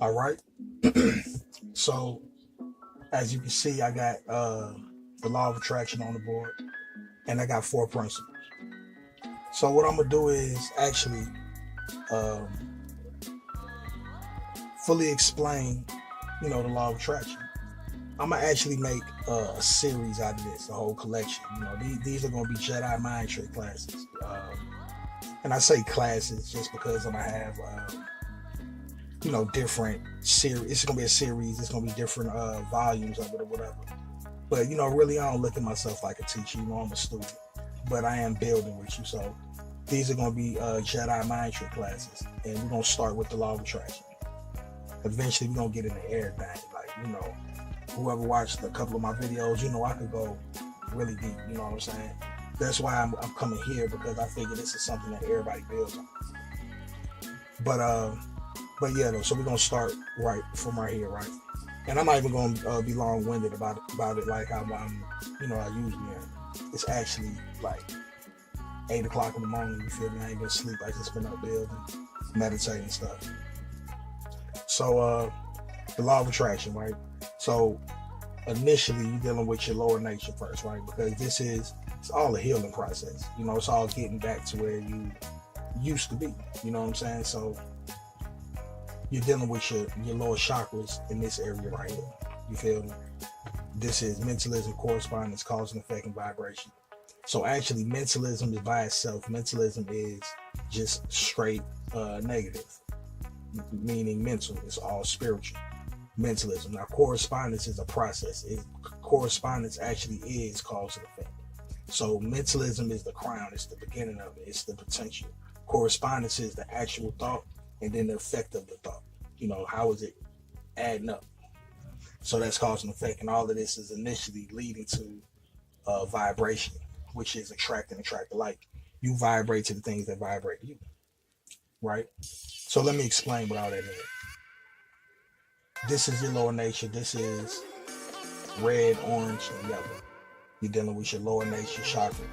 All right. So as you can see, I got the law of attraction on the board, and I got four principles. So what I'm gonna do is actually um, fully explain, the law of attraction. I'm gonna actually make a series out of this, a whole collection. These are gonna be Jedi mind trick classes, and I say classes just because I'm gonna have different series. It's gonna be a series. It's gonna be different volumes of it or whatever. But really, I don't look at myself like a teacher. I'm a student, but I am building with you. So these are gonna be Jedi mind trick classes, and we're gonna start with the law of attraction. Eventually, we're gonna get into everything. Like whoever watched a couple of my videos, I could go really deep. You know what I'm saying? That's why I'm coming here, because I figure this is something that everybody builds on. But but yeah, though. So we're gonna start right from right here, right? And I'm not even gonna be long-winded about it like I'm I usually am. It's actually like 8 o'clock in the morning. You feel me? I ain't been asleep. I just been up building, meditating stuff. So the law of attraction, right? So initially you're dealing with your lower nature first, right? Because it's all a healing process. It's all getting back to where you used to be. You know what I'm saying? So you're dealing with your lower chakras in this area right here. You feel me? This is mentalism, correspondence, cause and effect, and vibration. So actually, mentalism is by itself. Mentalism is just straight negative, meaning mental. It's all spiritual. Mentalism. Now, correspondence is a process. Correspondence actually is cause and effect. So mentalism is the crown. It's the beginning of it. It's the potential. Correspondence is the actual thought, and then the effect of the thought. How is it adding up? So that's cause and effect, and all of this is initially leading to vibration, which is attract and attract alike. You vibrate to the things that vibrate you, right? So let me explain what all that means. This is your lower nature. This is red, orange, and yellow. You're dealing with your lower nature chakra.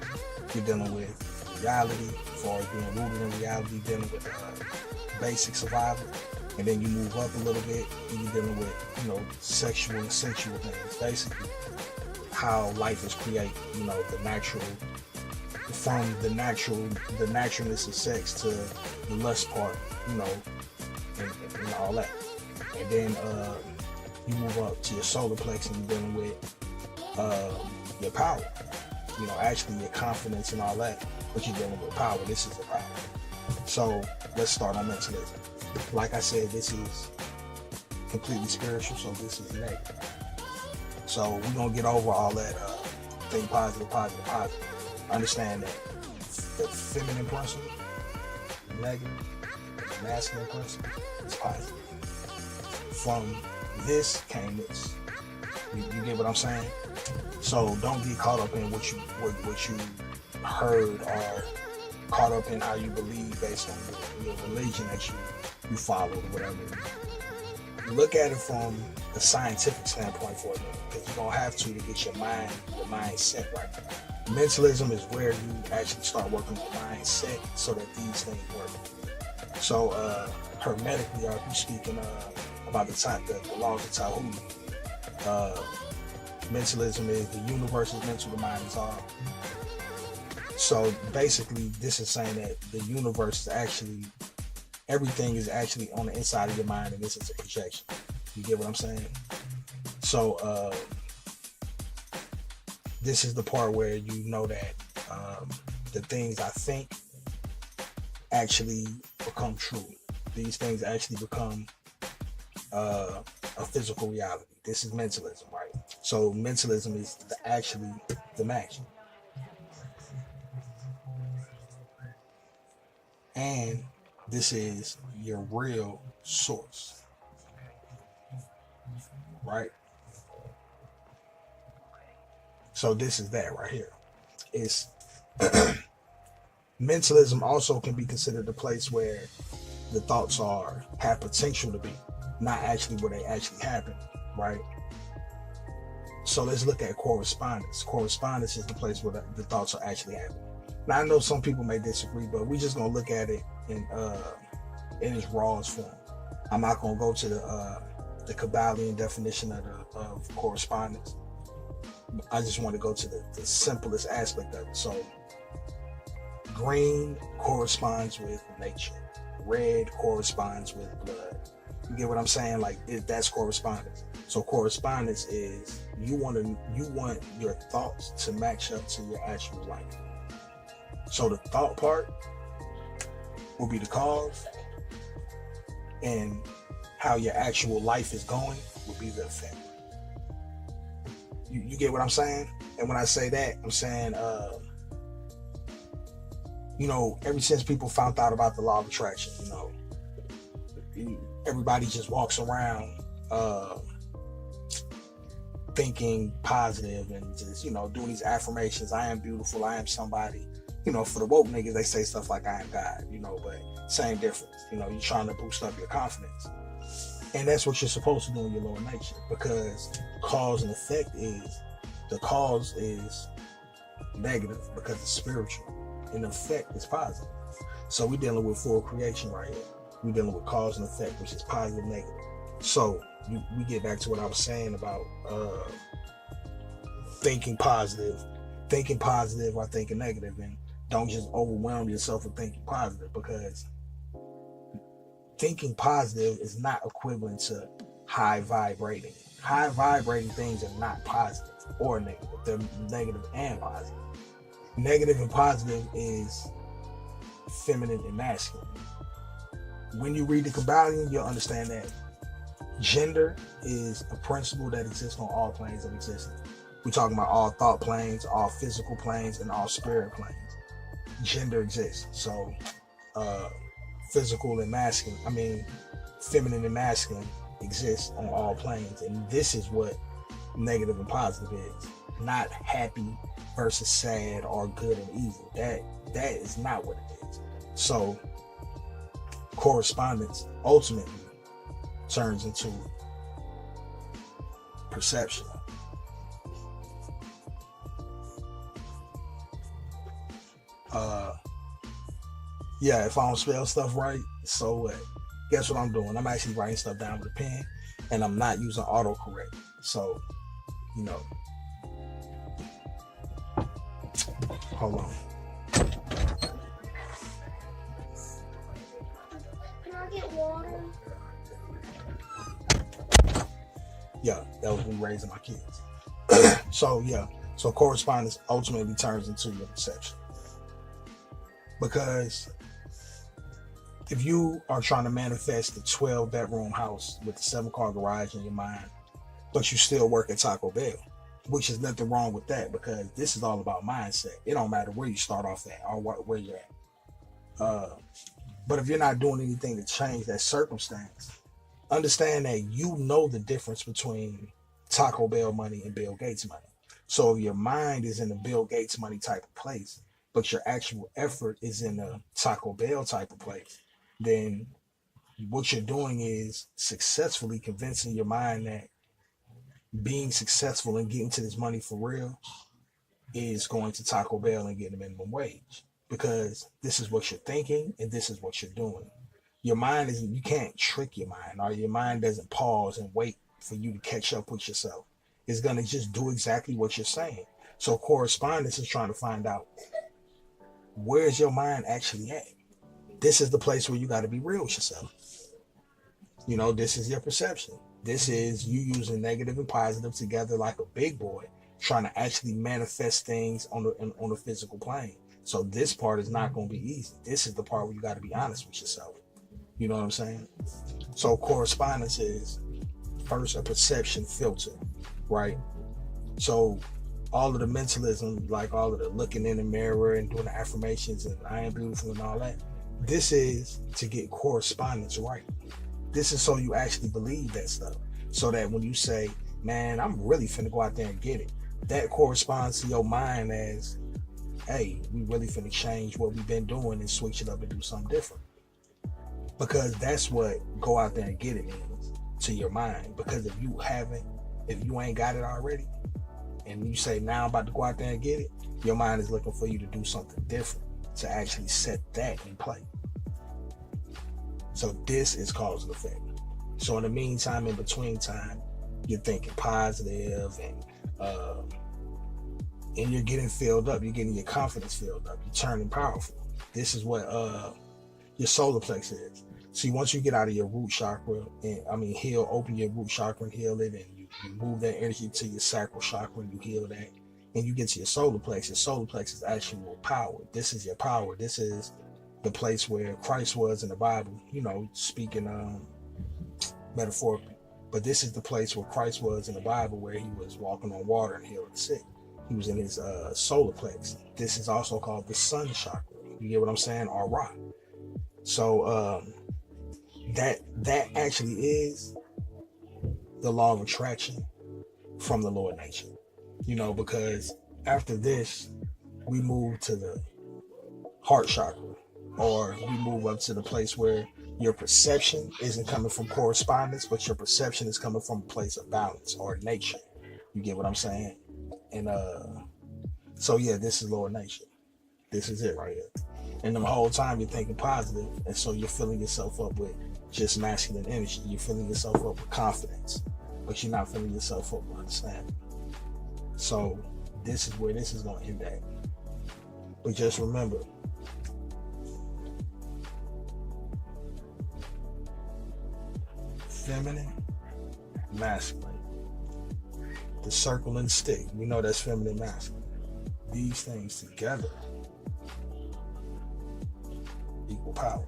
You're dealing with reality, as far as being rooted in reality, dealing with basic survival. And then you move up a little bit, and you're dealing with, sexual and sensual things. Basically, how life is created, the natural, from the naturalness of sex to the lust part, and all that. And then you move up to your solar plex, and you're dealing with your power, actually your confidence and all that, but you're dealing with power. This is a power. So let's start on mentalism. Like I said, this is completely spiritual, so this is negative. So we're gonna get over all that think positive, positive, positive. Understand that the feminine principle is negative, the masculine principle is positive. From this came this. You get what I'm saying? So don't get caught up in what you heard, or caught up in how you believe based on your religion that you follow or whatever. Look at it from the scientific standpoint for a minute, because you're gonna have to get your mindset right. Mentalism is where you actually start working your mindset so that these things work. So hermetically, if you're speaking about the laws of Tahuti, mentalism is the universe is mental, the mind is all. So basically, this is saying that the universe is actually, everything is actually on the inside of your mind, and this is a projection. You get what I'm saying? So this is the part where you know that the things I think actually become true. These things actually become a physical reality. This is mentalism, right? So mentalism is actually the magic. And this is your real source, right? So this is that right here. It's mentalism also can be considered a place where the thoughts have potential to be, not actually where they actually happen, right? So let's look at correspondence. Correspondence is the place where the thoughts are actually happening. Now I know some people may disagree, but we're just gonna look at it in its rawest form. I'm not gonna go to the Kabbalion definition of correspondence. I just want to go to the simplest aspect of it. So green corresponds with nature. Red corresponds with blood. You get what I'm saying? Like that's correspondence. So correspondence is you want your thoughts to match up to your actual life. So the thought part will be the cause, and how your actual life is going will be the effect. You get what I'm saying? And when I say that, I'm saying, ever since people found out about the law of attraction, everybody just walks around thinking positive and just, doing these affirmations. I am beautiful. I am somebody. For the woke niggas, they say stuff like I am God, but same difference. You're trying to boost up your confidence. And that's what you're supposed to do in your lower nature, because cause and effect the cause is negative because it's spiritual, and the effect is positive. So we're dealing with full creation right here. We're dealing with cause and effect, which is positive, negative. So we get back to what I was saying about thinking positive or thinking negative, and don't just overwhelm yourself with thinking positive, because thinking positive is not equivalent to high vibrating. High vibrating things are not positive or negative. They're negative and positive. Negative and positive is feminine and masculine. When you read the Kabbalion, you'll understand that gender is a principle that exists on all planes of existence. We're talking about all thought planes, all physical planes, and all spirit planes. Gender exists. So physical and masculine, feminine and masculine exists on all planes. And this is what negative and positive is. Not happy versus sad or good and evil. That is not what it is. So correspondence ultimately turns into perception. If I don't spell stuff right, so what? Guess what I'm doing? I'm actually writing stuff down with a pen, and I'm not using autocorrect. So, hold on. Can I get water? Yeah, that was me raising my kids. So correspondence ultimately turns into your perception. Because if you are trying to manifest the 12-bedroom house with the 7-car garage in your mind, but you still work at Taco Bell, which is nothing wrong with that, because this is all about mindset. It don't matter where you start off at or where you're at. But if you're not doing anything to change that circumstance, understand that you know the difference between Taco Bell money and Bill Gates money. So if your mind is in the Bill Gates money type of place, but your actual effort is in a Taco Bell type of place, then what you're doing is successfully convincing your mind that being successful and getting to this money for real is going to Taco Bell and getting a minimum wage, because this is what you're thinking and this is what you're doing. Your mind isn't, you can't trick your mind, or your mind doesn't pause and wait for you to catch up with yourself. It's going to just do exactly what you're saying. So correspondence is trying to find out, where's your mind actually at? This is the place where you got to be real with yourself. This is your perception. This is you using negative and positive together like a big boy, trying to actually manifest things on the physical plane. So this part is not going to be easy. This is the part where you got to be honest with yourself. You know what I'm saying? So correspondence is first a perception filter, right? So all of the mentalism, like all of the looking in the mirror and doing the affirmations and I am beautiful and all that, this is to get correspondence right. This is so you actually believe that stuff. So that when you say, man, I'm really finna go out there and get it, that corresponds to your mind as, hey, we really finna change what we've been doing and switch it up and do something different. Because that's what go out there and get it means to your mind. Because if you ain't got it already, and you say, now I'm about to go out there and get it, your mind is looking for you to do something different to actually set that in play. So this is cause and effect. So in the meantime, in between time, you're thinking positive uh, and you're getting filled up. You're getting your confidence filled up. You're turning powerful. This is what your solar plexus is. See, once you get out of your root chakra, and heal, open your root chakra and heal it, and you move that energy to your sacral chakra and you heal that, and you get to your solar plexus. Solar plexus is actual power. This is your power. This is the place where Christ was in the Bible. Speaking metaphorically, but this is the place where Christ was in the Bible, where he was walking on water and healing the sick. He was in his solar plexus. This is also called the sun chakra. You get what I'm saying? Or Ra. So that actually is the law of attraction from the lower nature. Because after this, we move to the heart chakra, or we move up to the place where your perception isn't coming from correspondence, but your perception is coming from a place of balance or nature. You get what I'm saying? And so yeah, this is lower nature. This is it right here. And the whole time you're thinking positive, and so you're filling yourself up with just masculine energy. You're filling yourself up with confidence, but you're not filling yourself up with understanding. So this is where this is going to end at. But just remember, feminine, masculine. The circle and stick, we know that's feminine, masculine. These things together equal power.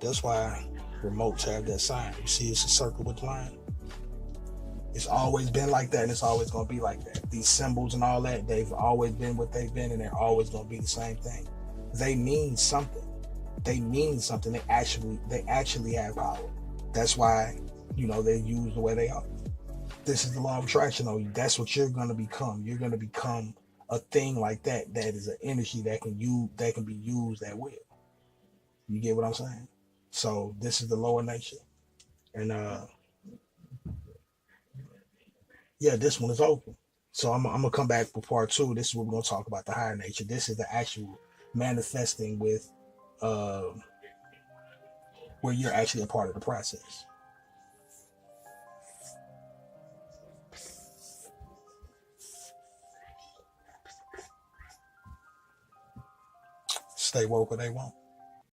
That's why remotes have that sign. You see, it's a circle with the line. It's always been like that, and it's always going to be like that. These symbols and all that, they've always been what they've been, and they're always going to be the same thing. They mean something. They mean something. They actually have power. That's why, they're used the way they are. This is the law of attraction on you. That's what you're going to become. You're going to become a thing like that. That is an energy that can be used at will. You get what I'm saying? So this is the lower nature. And yeah, this one is open. So I'm gonna come back for part 2. This is what we're gonna talk about, the higher nature. This is the actual manifesting with where you're actually a part of the process. Stay woke or they won't.